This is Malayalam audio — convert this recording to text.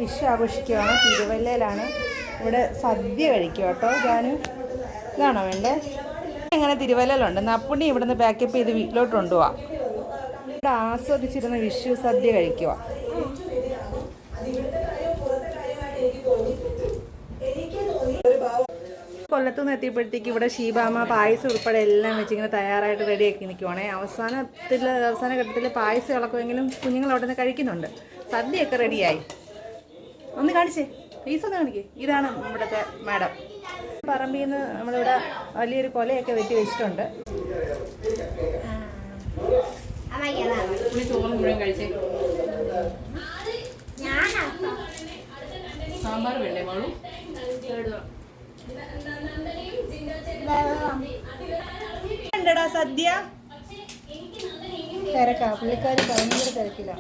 വിഷു ആഘോഷിക്കുകയാണ്. തിരുവല്ലയിലാണ്. ഇവിടെ സദ്യ കഴിക്കുക കേട്ടോ. ജാനു ഇതാണോ വേണ്ടേ? അങ്ങനെ തിരുവല്ലയിലുണ്ട്. നപ്പുണ്ണി ഇവിടുന്ന് പാക്കപ്പ് ചെയ്ത് വീട്ടിലോട്ട് കൊണ്ടുപോവാം. ഇവിടെ ആസ്വദിച്ചിരുന്ന വിഷു സദ്യ കഴിക്കുക. കൊല്ലത്തുനിന്ന് എത്തിയപ്പോഴത്തേക്ക് ഇവിടെ ഷീബാമ പായസം ഉൾപ്പെടെ എല്ലാം വെച്ചിങ്ങനെ തയ്യാറായിട്ട് റെഡിയാക്കി നിൽക്കുവാണേ. അവസാന ഘട്ടത്തിൽ പായസം ഇളക്കുമെങ്കിലും കുഞ്ഞുങ്ങൾ അവിടെ നിന്ന് കഴിക്കുന്നുണ്ട്. സദ്യയൊക്കെ റെഡിയായി. ഒന്ന് കാണിച്ചേ, പീസ് ഒന്ന് കാണിക്കേ. ഇതാണ് ഇവിടുത്തെ മാഡം. പറമ്പിൽ നിന്ന് നമ്മളിവിടെ വലിയൊരു കൊലയൊക്കെ വെട്ടി വെച്ചിട്ടുണ്ട്. സാമ്പാർ വേണ്ടേ മോളു? ണ്ടടാ സദ്യ തിരക്കാ. പുള്ളിക്കാരി ഭയങ്കര തിരക്കില്ല.